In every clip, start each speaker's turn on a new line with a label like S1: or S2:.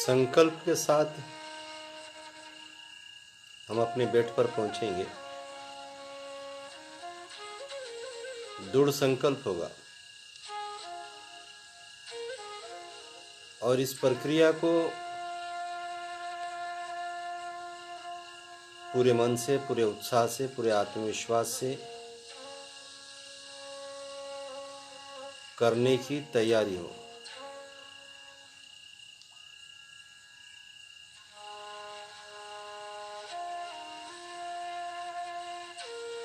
S1: संकल्प के साथ हम अपने बेड पर पहुंचेंगे। दृढ़ संकल्प होगा और इस प्रक्रिया को पूरे मन से, पूरे उत्साह से, पूरे आत्मविश्वास से करने की तैयारी हो।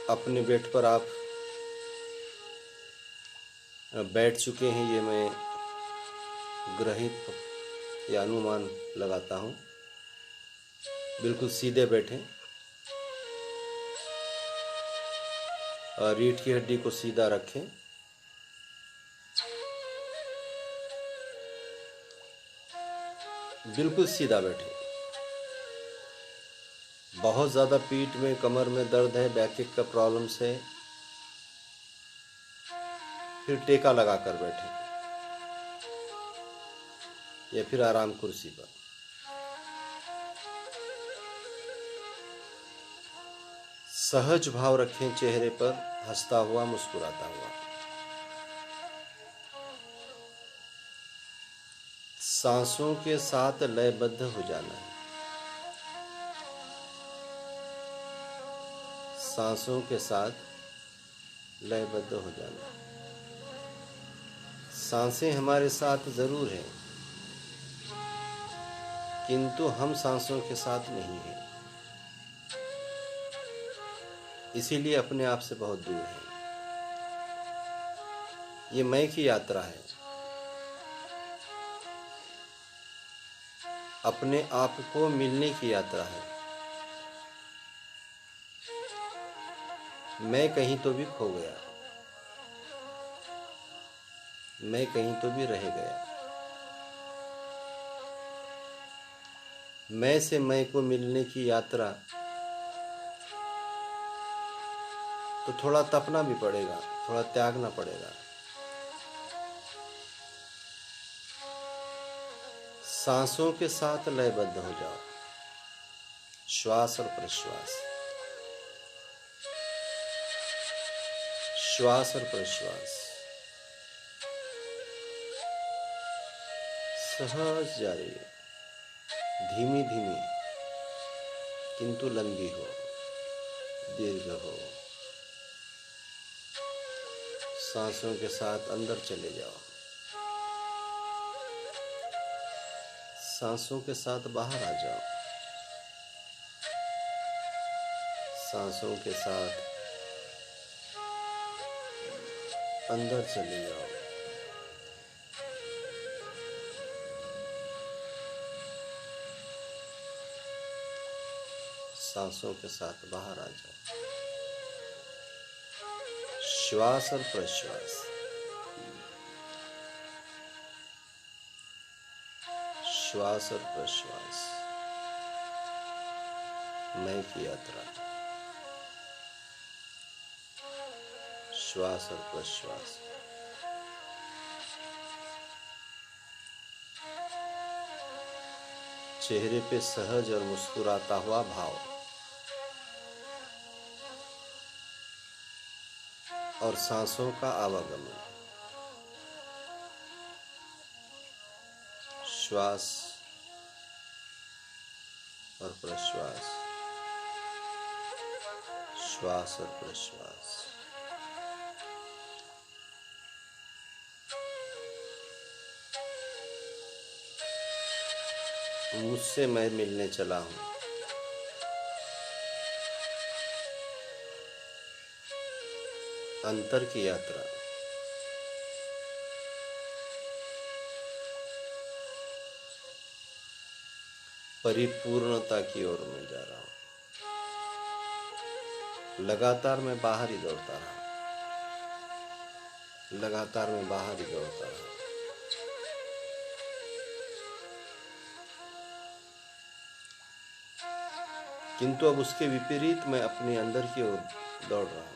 S1: अपने बेड पर आप बैठ चुके हैं, ये मैं ग्रहित या अनुमान लगाता हूँ। बिल्कुल सीधे बैठें और रीढ़ की हड्डी को सीधा रखें। बिल्कुल सीधा बैठें। बहुत ज़्यादा पीठ में, कमर में दर्द है, बैक का प्रॉब्लम्स है, फिर टेका लगा कर बैठें या फिर आराम कुर्सी पर। सहज भाव रखें चेहरे पर, हंसता हुआ, मुस्कुराता हुआ। सांसों के साथ लयबद्ध हो जाना है। सांसों के साथ लयबद्ध हो जाना। सांसें हमारे साथ जरूर हैं, किंतु हम सांसों के साथ नहीं हैं। इसीलिए अपने आप से बहुत दूर है। ये मैं की यात्रा है। अपने आप को मिलने की यात्रा है। मैं कहीं तो भी खो गया, मैं कहीं तो भी रह गया। मैं से मैं को मिलने की यात्रा तो थोड़ा तपना भी पड़ेगा, थोड़ा त्यागना पड़ेगा। सांसों के साथ लयबद्ध हो जाओ। श्वास और प्रश्वास, श्वास और प्रश्वास सहज जारी, धीमी धीमी किंतु लंबी हो, दीर्घ हो। सांसों के साथ अंदर चले जाओ, सांसों के साथ बाहर आ जाओ। सांसों के साथ अंदर चले जाओ, सांसों के साथ बाहर आ जाओ। श्वास और प्रश्वास, श्वास और प्रश्वास, मैं की यात्रा। श्वास और प्रश्वास, चेहरे पे सहज और मुस्कुराता हुआ भाव और सांसों का आवागमन। श्वास और प्रश्वास, श्वास और प्रश्वास। मुझसे मैं मिलने चला हूं। अंतर की यात्रा। परिपूर्णता की ओर मैं जा रहा हूं। लगातार मैं बाहर ही दौड़ता रहा, लगातार मैं बाहर ही दौड़ता रहा। किंतु अब उसके विपरीत मैं अपने अंदर की ओर दौड़ रहा हूं।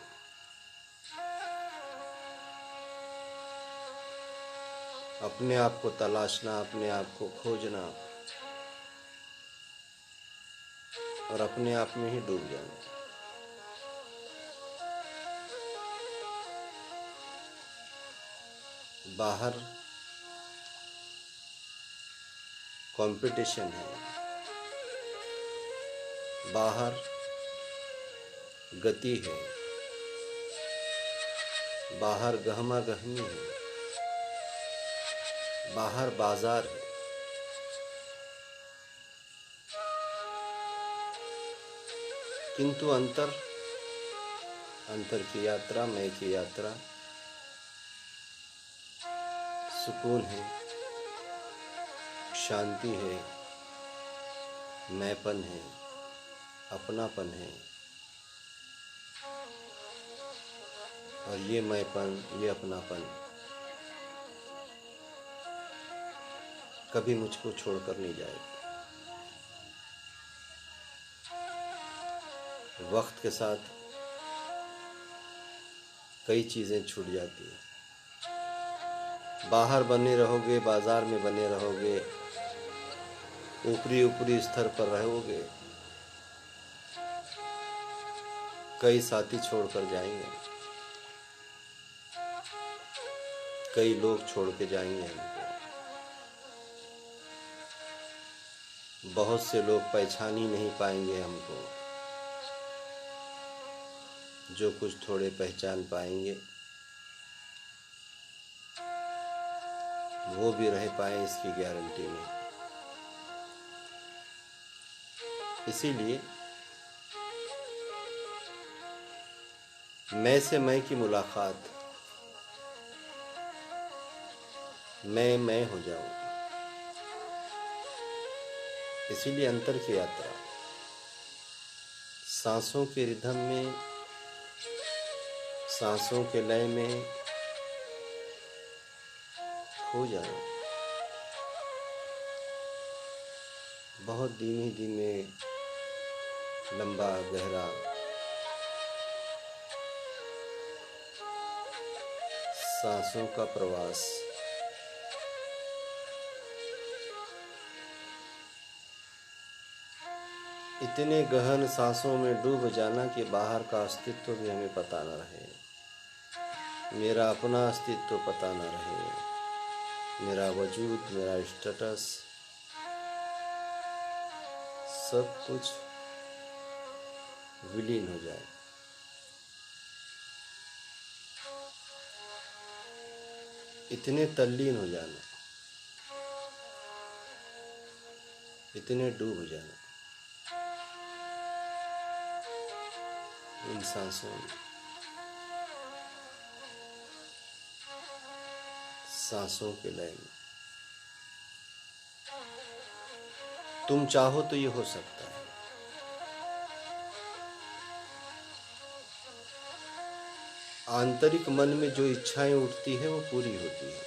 S1: अपने आप को तलाशना, अपने आप को खोजना, और अपने आप में ही डूब जाना। बाहर कंपटीशन है, बाहर गति है, बाहर गहमा गहमी है, बाहर बाजार है। किंतु अंतर की यात्रा, मैं की यात्रा सुकून है, शांति है, मैंपन है, अपनापन है। और ये मैंपन, ये अपनापन कभी मुझको छोड़कर नहीं जाएगा। वक्त के साथ कई चीज़ें छूट जाती हैं। बाहर बने रहोगे, बाजार में बने रहोगे, ऊपरी स्तर पर रहोगे, कई साथी छोड़कर जाएंगे, कई लोग छोड़ के जाएंगे हमको। बहुत से लोग पहचान ही नहीं पाएंगे हमको। जो कुछ थोड़े पहचान पाएंगे वो भी रह पाए, इसकी गारंटी नहीं। इसीलिए मैं से मैं की मुलाकात, मैं हो जाऊं। इसीलिए अंतर की यात्रा, सांसों के रिदम में, सांसों के लय में खो जाना। बहुत धीमे धीमे, लंबा गहरा सांसों का प्रवास। इतने गहन सांसों में डूब जाना कि बाहर का अस्तित्व भी हमें पता न रहे, मेरा अपना अस्तित्व पता न रहे, मेरा वजूद, मेरा स्टेटस, सब कुछ विलीन हो जाए। इतने तल्लीन हो जाना, इतने डूब हो जाना इन सांसों में, सांसों के लय में। तुम चाहो तो ये हो सकता है। आंतरिक मन में जो इच्छाएं उठती है वो पूरी होती है।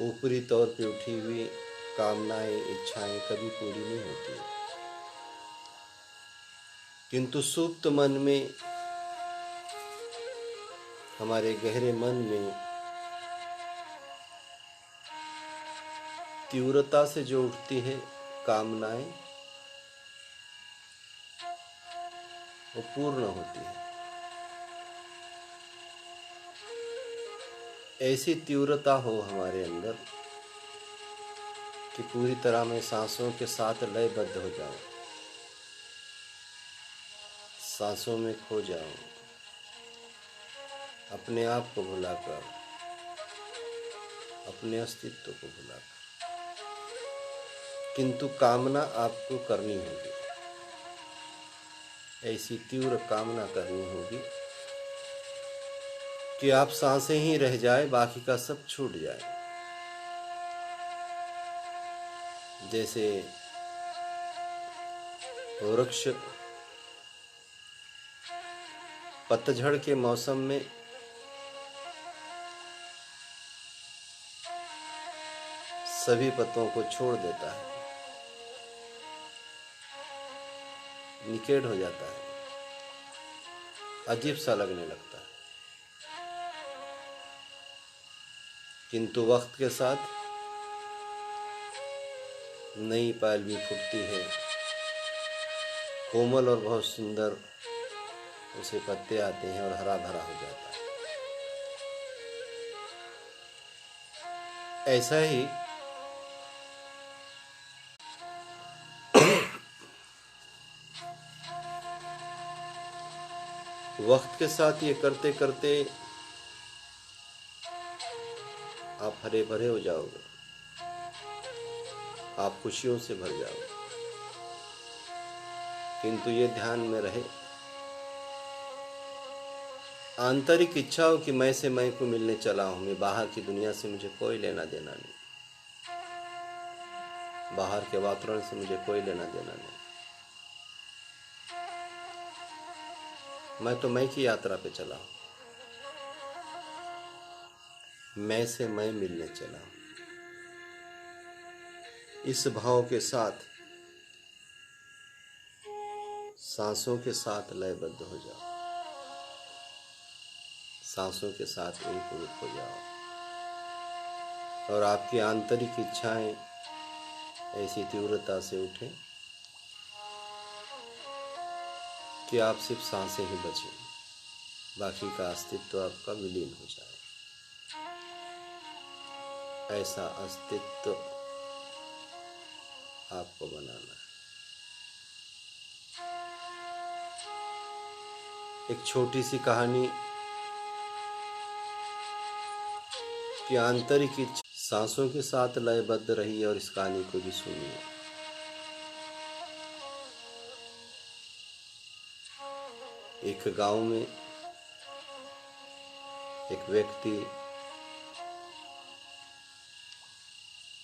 S1: ऊपरी तौर पे उठी हुई कामनाएं, इच्छाएं कभी पूरी नहीं होती है। किंतु सुप्त मन में, हमारे गहरे मन में तीव्रता से जो उठती है कामनाएं, वो पूर्ण होती है। ऐसी तीव्रता हो हमारे अंदर कि पूरी तरह मैं सांसों के साथ लयबद्ध हो जाऊं, सांसों में खो जाऊं, अपने आप को भुलाकर, अपने अस्तित्व को भुलाकर। किंतु कामना आपको करनी होगी, ऐसी तीव्र कामना करनी होगी कि आप सांसें ही रह जाए, बाकी का सब छूट जाए। जैसे वृक्ष पतझड़ के मौसम में सभी पत्तों को छोड़ देता है, निकेट हो जाता है, अजीब सा लगने लगता है। किंतु वक्त के साथ नई पायल भी फूटती है, कोमल और बहुत सुंदर उसे पत्ते आते हैं और हरा भरा हो जाता है। ऐसा ही वक्त के साथ ये करते करते आप हरे भरे हो जाओगे, आप खुशियों से भर जाओगे। किंतु ये ध्यान में रहे, आंतरिक इच्छा हो कि मैं से मैं को मिलने चला हूं, मैं बाहर की दुनिया से मुझे कोई लेना देना नहीं, बाहर के वातावरण से मुझे कोई लेना देना नहीं। मैं तो मैं की यात्रा पे चला हूं, मैं से मैं मिलने चला हूं। इस भाव के साथ सांसों के साथ लयबद्ध हो जाओ, सांसों के साथ एकरूप हो जाओ और आपकी आंतरिक इच्छाएं ऐसी तीव्रता से उठें कि आप सिर्फ सांसें ही बचें, बाकी का अस्तित्व आपका विलीन हो जाए। ऐसा अस्तित्व आपको बनाना है। एक छोटी सी कहानी कि आंतरिक इच्छा सांसों के साथ लयबद्ध रही और इस कहानी को भी सुनिए। एक गांव में एक व्यक्ति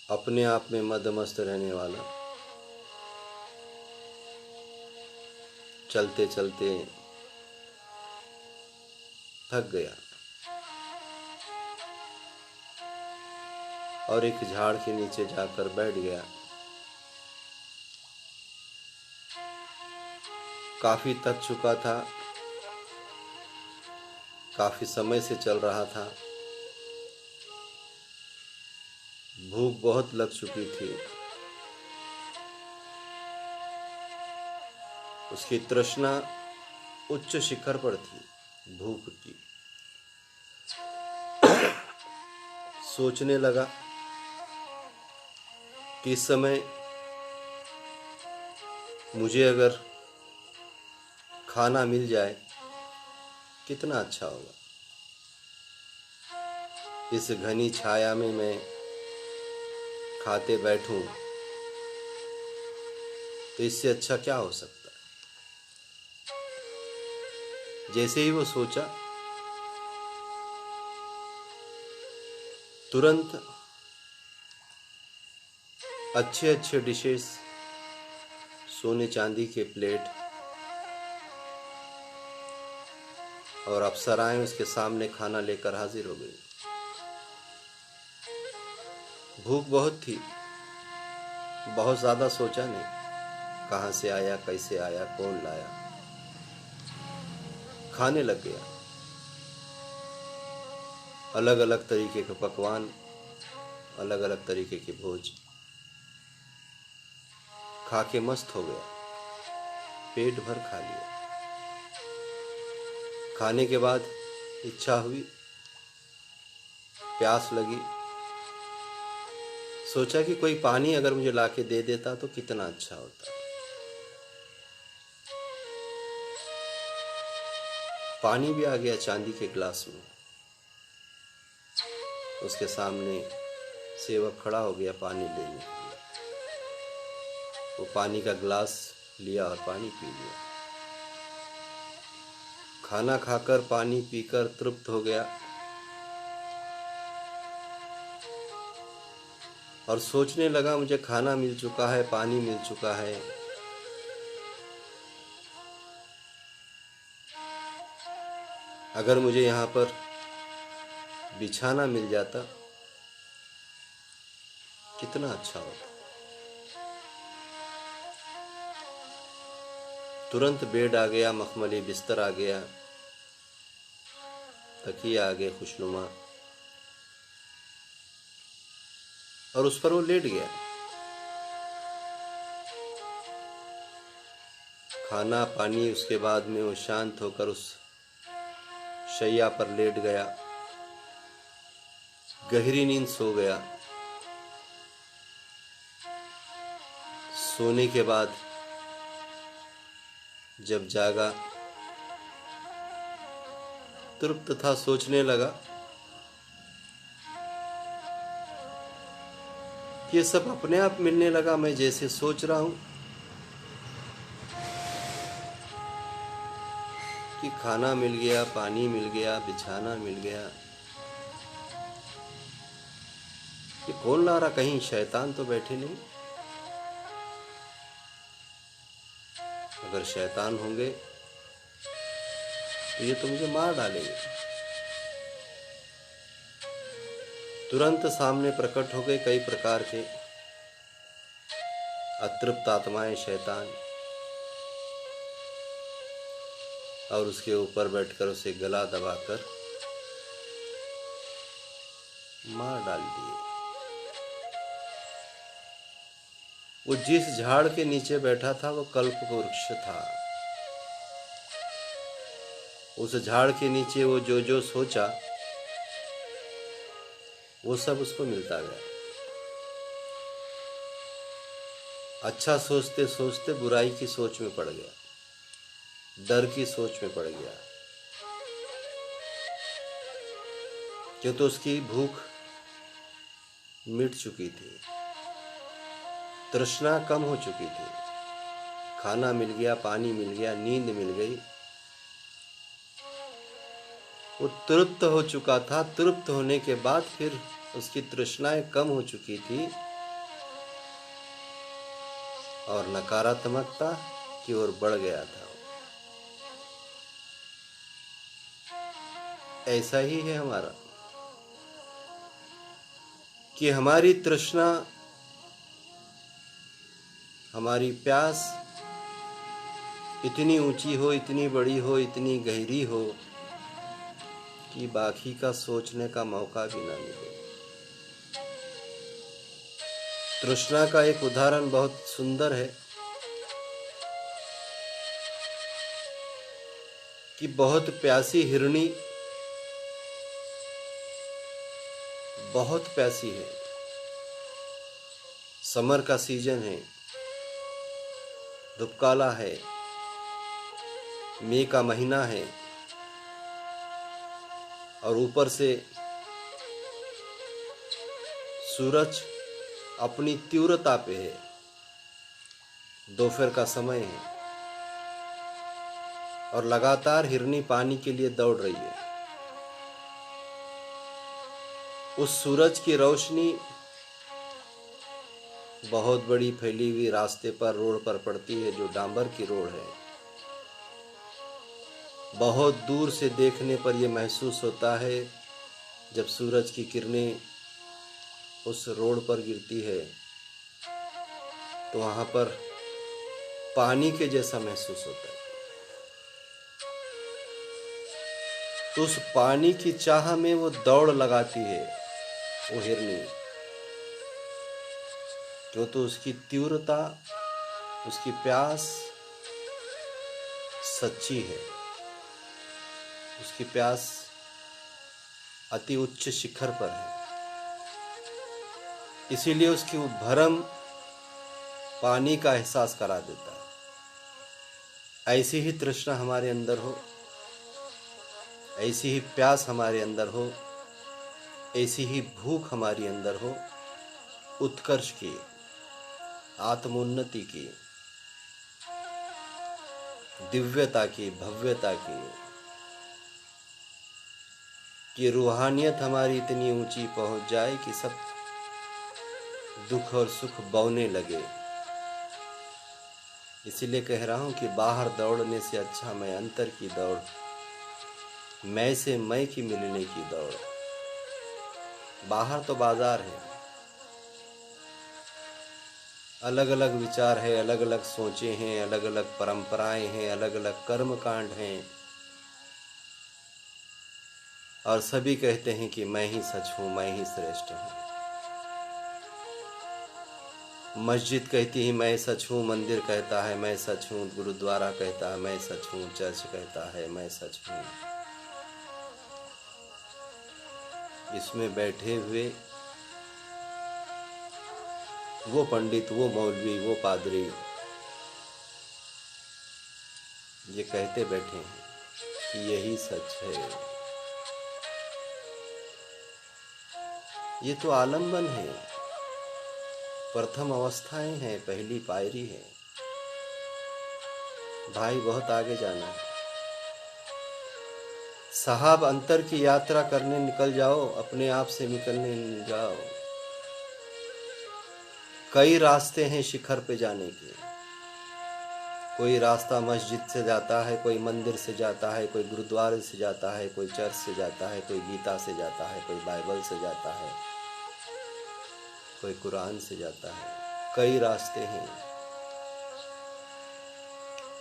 S1: अपने आप में मदमस्त रहने वाला चलते चलते थक गया और एक झाड़ के नीचे जाकर बैठ गया। काफी थक चुका था, काफी समय से चल रहा था, भूख बहुत लग चुकी थी, उसकी तृष्णा उच्च शिखर पर थी भूख की। सोचने लगा कि इस समय मुझे अगर खाना मिल जाए कितना अच्छा होगा। इस घनी छाया में मैं खाते बैठूं तो इससे अच्छा क्या हो सकता है। जैसे ही वो सोचा, तुरंत अच्छे अच्छे डिशेस, सोने चांदी के प्लेट और अप्सराएं उसके सामने खाना लेकर हाजिर हो गई। भूख बहुत थी, बहुत ज्यादा सोचा नहीं, कहां से आया, कैसे आया, कौन लाया। खाने लग गया। अलग अलग तरीके के पकवान, अलग अलग तरीके की भोज खा के मस्त हो गया, पेट भर खा लिया। खाने के बाद इच्छा हुई, प्यास लगी, सोचा कि कोई पानी अगर मुझे लाके दे देता तो कितना अच्छा होता। पानी भी आ गया चांदी के गिलास में। उसके सामने सेवक खड़ा हो गया पानी लेने के लिए। वो पानी का गिलास लिया और पानी पी लिया। खाना खाकर पानी पीकर तृप्त हो गया और सोचने लगा मुझे खाना मिल चुका है, पानी मिल चुका है, अगर मुझे यहाँ पर बिछाना मिल जाता कितना अच्छा होता। तुरंत बेड आ गया, मखमली बिस्तर आ गया, तकिया आ गए खुशनुमा, और उस पर वो लेट गया। खाना पानी, उसके बाद में वो शांत होकर उस शैया पर लेट गया, गहरी नींद सो गया। सोने के बाद जब जागा, तृप्त था, सोचने लगा ये सब अपने आप मिलने लगा। मैं जैसे सोच रहा हूं कि खाना मिल गया, पानी मिल गया, बिछाना मिल गया, ये कौन ला रहा? कहीं शैतान तो बैठे नहीं? अगर शैतान होंगे तो ये तो मुझे मार डालेंगे। तुरंत सामने प्रकट हो गए कई प्रकार के अतृप्त आत्माएं, शैतान, और उसके ऊपर बैठकर उसे गला दबाकर मार डाल दिए। वो जिस झाड़ के नीचे बैठा था वो कल्प वृक्ष था। उस झाड़ के नीचे वो जो सोचा वो सब उसको मिलता गया। अच्छा सोचते सोचते बुराई की सोच में पड़ गया, डर की सोच में पड़ गया, क्यों तो उसकी भूख मिट चुकी थी, तृष्णा कम हो चुकी थी, खाना मिल गया, पानी मिल गया, नींद मिल गई, वो तृप्त हो चुका था। तृप्त होने के बाद फिर उसकी तृष्णाएं कम हो चुकी थी और नकारात्मकता की ओर बढ़ गया था। ऐसा ही है हमारा कि हमारी तृष्णा, हमारी प्यास इतनी ऊंची हो, इतनी बड़ी हो, इतनी गहरी हो कि बाकी का सोचने का मौका भी ना मिले। तृष्णा का एक उदाहरण बहुत सुंदर है कि बहुत प्यासी हिरनी, बहुत प्यासी है, समर का सीजन है, धूपकाला है, मई का महीना है, और ऊपर से सूरज अपनी तीव्रता पे है, दोपहर का समय है और लगातार हिरनी पानी के लिए दौड़ रही है। उस सूरज की रोशनी बहुत बड़ी फैली हुई रास्ते पर, रोड पर पड़ती है, जो डांबर की रोड है। बहुत दूर से देखने पर यह महसूस होता है जब सूरज की किरणें उस रोड पर गिरती है तो वहां पर पानी के जैसा महसूस होता है। तो उस पानी की चाह में वो दौड़ लगाती है, वो हिरनी, जो तो उसकी तीव्रता, उसकी प्यास सच्ची है, उसकी प्यास अति उच्च शिखर पर है, इसीलिए उसकी भरम पानी का एहसास करा देता है। ऐसी ही तृष्णा हमारे अंदर हो, ऐसी ही प्यास हमारे अंदर हो, ऐसी ही भूख हमारी अंदर हो, उत्कर्ष की, आत्मोन्नति की, दिव्यता की, भव्यता की, कि रूहानियत हमारी इतनी ऊंची पहुंच जाए कि सब दुख और सुख बौने लगे। इसीलिए कह रहा हूं कि बाहर दौड़ने से अच्छा मैं अंतर की दौड़, मैं से मैं की मिलने की दौड़। बाहर तो बाजार है, अलग अलग विचार है, अलग अलग सोचें हैं, अलग अलग परंपराएं हैं, अलग अलग कर्म कांड हैं, और सभी कहते हैं कि मैं ही सच हूं, मैं ही श्रेष्ठ हूं। मस्जिद कहती है मैं सच हूँ, मंदिर कहता है मैं सच हूँ, गुरुद्वारा कहता है मैं सच हूँ, चर्च कहता है मैं सच हूँ। इसमें बैठे हुए वो पंडित, वो मौलवी, वो पादरी ये कहते बैठे हैं कि यही सच है। ये तो आलम्बन है, प्रथम अवस्थाएं हैं, पहली पायरी है। भाई बहुत आगे जाना है साहब। अंतर की यात्रा करने निकल जाओ, अपने आप से निकलने नहीं जाओ। कई रास्ते हैं शिखर पे जाने के। कोई रास्ता मस्जिद से जाता है, कोई मंदिर से जाता है, कोई गुरुद्वारे से जाता है, कोई चर्च से जाता है, कोई गीता से जाता है, कोई बाइबल से जाता है, कोई कुरान से जाता है। कई रास्ते हैं।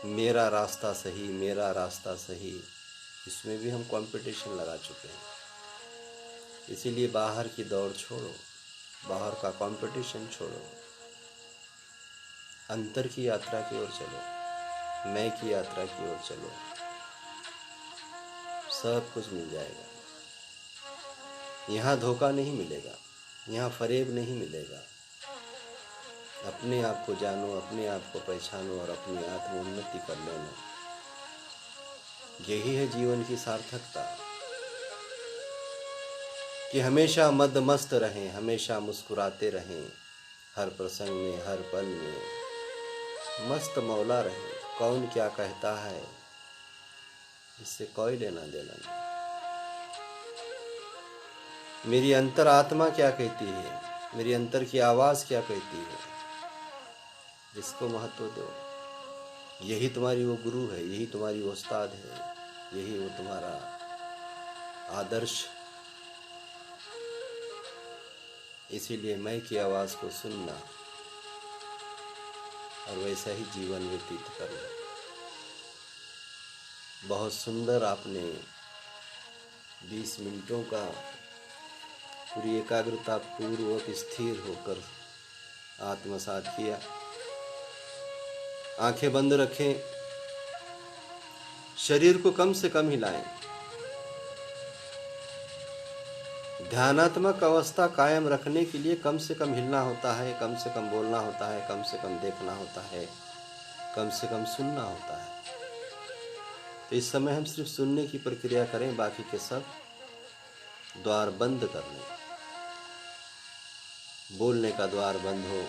S1: मेरा रास्ता सही, मेरा रास्ता सही, इसमें भी हम कंपटीशन लगा चुके हैं। इसीलिए बाहर की दौड़ छोड़ो, बाहर का कंपटीशन छोड़ो, अंतर की यात्रा की ओर चलो, मैं की यात्रा की ओर चलो। सब कुछ मिल जाएगा। यहाँ धोखा नहीं मिलेगा, यहाँ फरेब नहीं मिलेगा। अपने आप को जानो, अपने आप को पहचानो और अपनी आत्म उन्नति कर लेना। यही है जीवन की सार्थकता, कि हमेशा मदमस्त रहें, हमेशा मुस्कुराते रहें, हर प्रसंग में, हर पल में मस्त मौला रहें। कौन क्या कहता है इससे कोई लेना देना नहीं। मेरी अंतर आत्मा क्या कहती है, मेरी अंतर की आवाज़ क्या कहती है, इसको महत्व दो। यही तुम्हारी वो गुरु है, यही तुम्हारी वो उस्ताद है, यही वो तुम्हारा आदर्श। इसीलिए मैं की आवाज़ को सुनना और वैसा ही जीवन व्यतीत करना। बहुत सुंदर आपने 20 मिनटों का पूरी एकाग्रता पूर्वक स्थिर होकर आत्मसात किया। आंखें बंद रखें, शरीर को कम से कम हिलाएं। ध्यानात्मक अवस्था कायम रखने के लिए कम से कम हिलना होता है, कम से कम बोलना होता है, कम से कम देखना होता है, कम से कम सुनना होता है। तो इस समय हम सिर्फ सुनने की प्रक्रिया करें, बाकी के सब द्वार बंद कर लें। बोलने का द्वार बंद हो,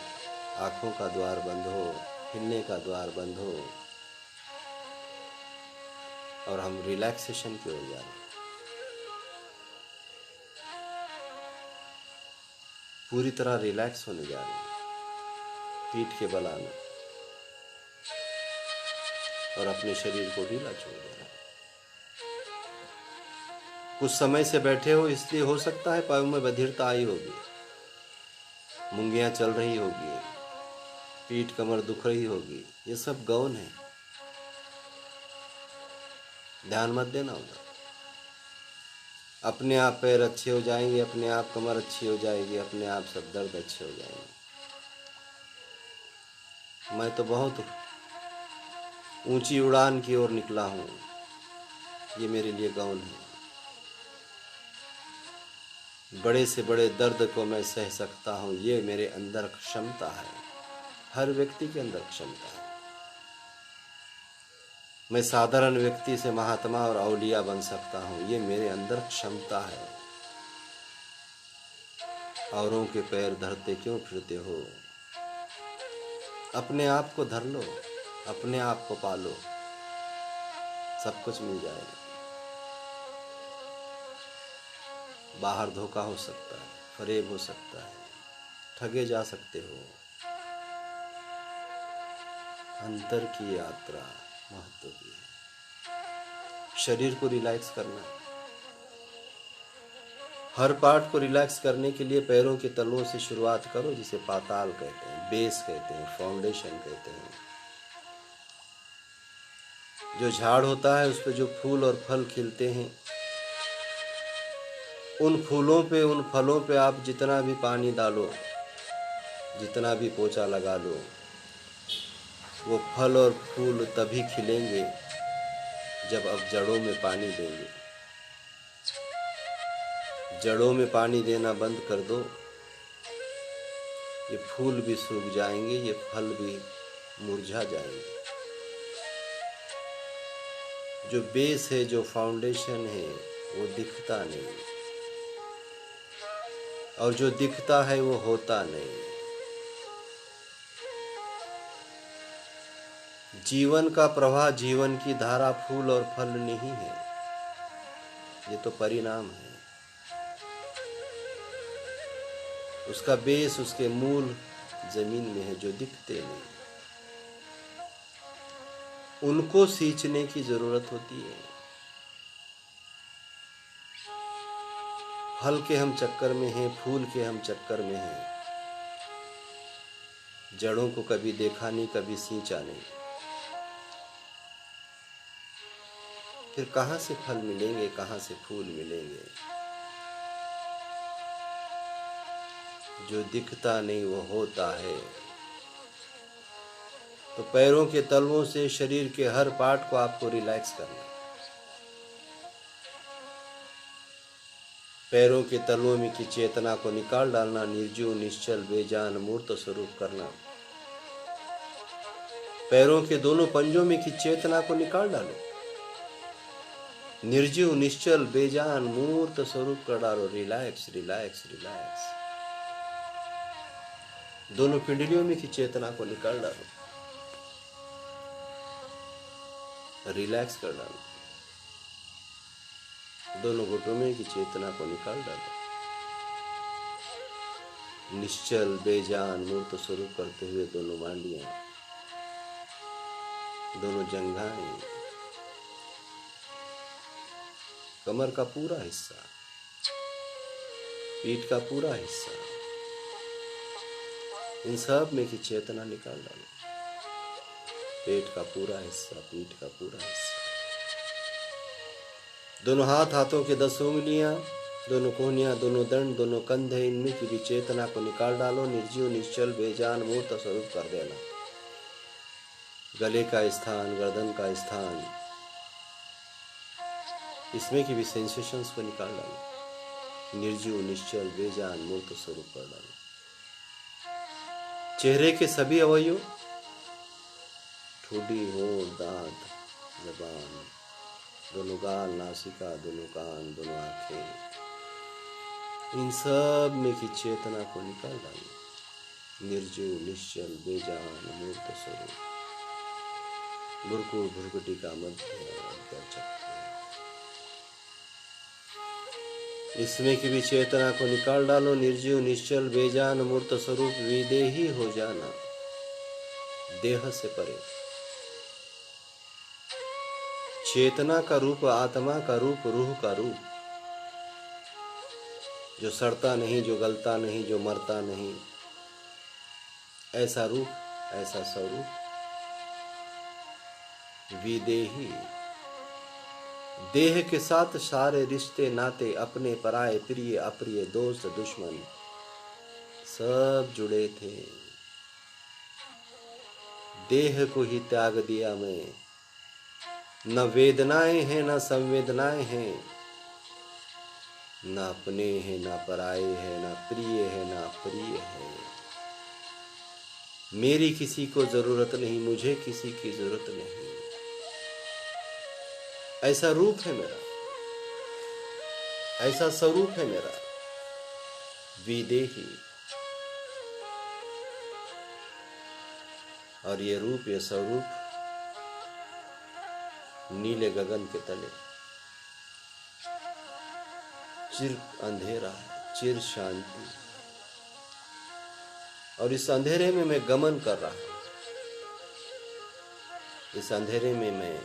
S1: आंखों का द्वार बंद हो, हिलने का द्वार बंद हो और हम रिलैक्सेशन की ओर जा रहे हैं। पूरी तरह रिलैक्स होने जा रहे हैं, पीठ के बल आना और अपने शरीर को ढीला छोड़ देना। कुछ समय से बैठे हो, इसलिए हो सकता है पाँव में बधिरता आई होगी, मुंगियां चल रही होगी, पीठ कमर दुख रही होगी। ये सब गौण है, ध्यान मत देना उधर। अपने आप पैर अच्छे हो जाएंगे, अपने आप कमर अच्छी हो जाएगी, अपने आप सब दर्द अच्छे हो जाएंगे। मैं तो बहुत ऊंची उड़ान की ओर निकला हूँ, ये मेरे लिए गौण है। बड़े से बड़े दर्द को मैं सह सकता हूँ, ये मेरे अंदर क्षमता है। हर व्यक्ति के अंदर क्षमता है। मैं साधारण व्यक्ति से महात्मा और औलिया बन सकता हूँ, ये मेरे अंदर क्षमता है। औरों के पैर धरते क्यों फिरते हो? अपने आप को धर लो, अपने आप को पालो, सब कुछ मिल जाएगा। बाहर धोखा हो सकता है, फरेब हो सकता है, ठगे जा सकते हो। अंतर की यात्रा महत्व की है। शरीर को रिलैक्स करना, हर पार्ट को रिलैक्स करने के लिए पैरों के तलवों से शुरुआत करो, जिसे पाताल कहते हैं, बेस कहते हैं, फाउंडेशन कहते हैं। जो झाड़ होता है उस पर जो फूल और फल खिलते हैं, उन फूलों पे, उन फलों पे आप जितना भी पानी डालो, जितना भी पोछा लगा लो, वो फल और फूल तभी खिलेंगे जब अब जड़ों में पानी देंगे। जड़ों में पानी देना बंद कर दो, ये फूल भी सूख जाएंगे, ये फल भी मुरझा जाएंगे। जो बेस है, जो फाउंडेशन है, वो दिखता नहीं, और जो दिखता है वो होता नहीं। जीवन का प्रवाह, जीवन की धारा फूल और फल नहीं है, ये तो परिणाम है। उसका बेस, उसके मूल जमीन में है, जो दिखते नहीं। उनको सींचने की जरूरत होती है। फल के हम चक्कर में हैं, फूल के हम चक्कर में हैं, जड़ों को कभी देखा नहीं, कभी सींचा नहीं। फिर कहाँ से फल मिलेंगे, कहाँ से फूल मिलेंगे? जो दिखता नहीं वो होता है। तो पैरों के तलवों से शरीर के हर पार्ट को आपको रिलैक्स करना है। पैरों के तलवों में की चेतना को निकाल डालना, निर्जीव निश्चल बेजान मूर्त स्वरूप करना। पैरों के दोनों पंजों में की चेतना को निकाल डालो, निर्जीव निश्चल बेजान मूर्त स्वरूप कर डालो। Relax relax relax. दोनों पिंडलियों में की चेतना को निकाल डालो, रिलैक्स कर डालो। दोनों घुटनों में की चेतना को निकाल डालो, निश्चल बेजान मूर्त स्वरूप करते हुए दोनों मांडियां, दोनों जंघाएं, कमर का पूरा हिस्सा, पीठ का पूरा हिस्सा, इन सब में की चेतना निकाल डालो। पेट का पूरा हिस्सा, पीठ का पूरा हिस्सा, दोनों हाथों के 10 उंगलियां, दोनों कोहनियां, दोनों दंड, दोनों कंधे, इनमें की भी चेतना को निकाल डालो। निर्जीव निश्चल बेजान मूर्त स्वरूप कर देना। गले का स्थान, गर्दन का स्थान, इसमें की भी सेंसेशंस को निकाल डालो। निर्जीव निश्चल बेजान मूर्त स्वरूप कर डालो। चेहरे के सभी अवयव, ठोडी, होंठ, दांत, जबान, दोनों गाल, नासिका, दोनों कान, दोनों आंखें, इन सब में की चेतना को निकाल डालो। निर्जीव निश्चल बेजान मूर्त स्वरूप। भुरकु भुरकुटी का मध्य चक्र, इसमें की भी चेतना को निकाल डालो। निर्जीव निश्चल बेजान मूर्त स्वरूप विदेही हो जाना, देह से परे। चेतना का रूप, आत्मा का रूप, रूह का रूप, जो सड़ता नहीं, जो गलता नहीं, जो मरता नहीं, ऐसा रूप, ऐसा स्वरूप विदेही। देह के साथ सारे रिश्ते नाते, अपने पराए, प्रिय अप्रिय, दोस्त दुश्मन, सब जुड़े थे। देह को ही त्याग दिया मैं। न वेदनाएं हैं, न संवेदनाएं हैं, न अपने हैं, न पराए हैं, न प्रिय है, न अप्रिय है। मेरी किसी को जरूरत नहीं, मुझे किसी की जरूरत नहीं। ऐसा रूप है मेरा, ऐसा स्वरूप है मेरा विदेही। और ये रूप, ये स्वरूप नीले गगन के तले चिर अंधेरा है, चिर शांति। और इस अंधेरे में मैं गमन कर रहा हूं। इस अंधेरे में मैं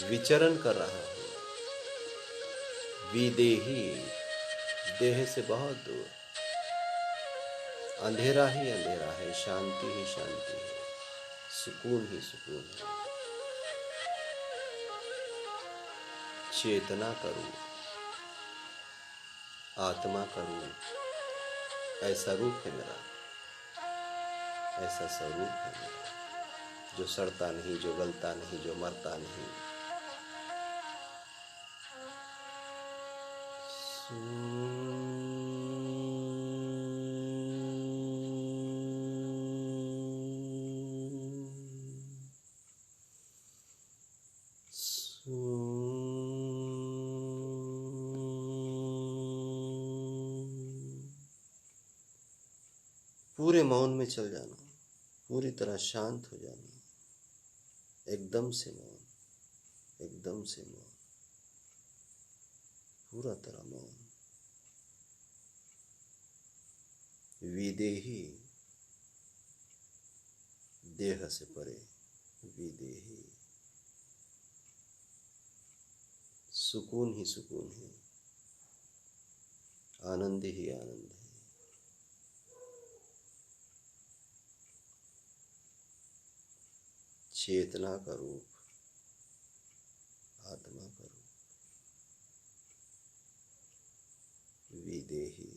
S1: विचरण कर रहा हूं। विदेही, देह से बहुत दूर। अंधेरा ही अंधेरा है, शांति ही शांति है, सुकून ही सुकून है। चेतना करूं, आत्मा करूं, ऐसा रूप है मेरा, ऐसा स्वरूप है मेरा, जो सड़ता नहीं, जो गलता नहीं, जो मरता नहीं। पूरे मौन में चल जाना, पूरी तरह शांत हो जाना, एकदम से मौन, एकदम से मौन, पूरा तरह मौन। विदेही, देह से परे, विदेही, सुकून ही सुकून है, आनंद ही आनंद है। चेतना का रूप, आत्मा का रूप, विदेही।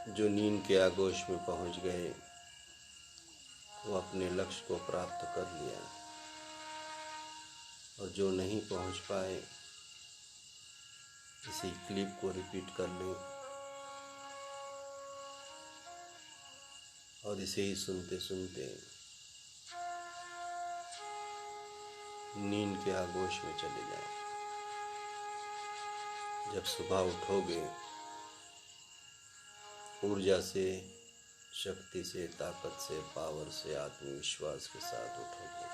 S1: जो नींद के आगोश में पहुंच गए वो अपने लक्ष्य को प्राप्त कर लिया, और जो नहीं पहुंच पाए इसी क्लिप को रिपीट कर लें और इसे ही सुनते सुनते नींद के आगोश में चले जाएं। जब सुबह उठोगे ऊर्जा से, शक्ति से, ताकत से, पावर से, आत्मविश्वास के साथ उठोगे।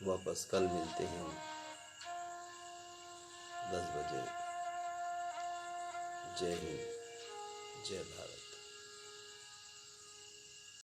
S1: वापस कल मिलते हैं 10 बजे। जय हिंद, जय भारत।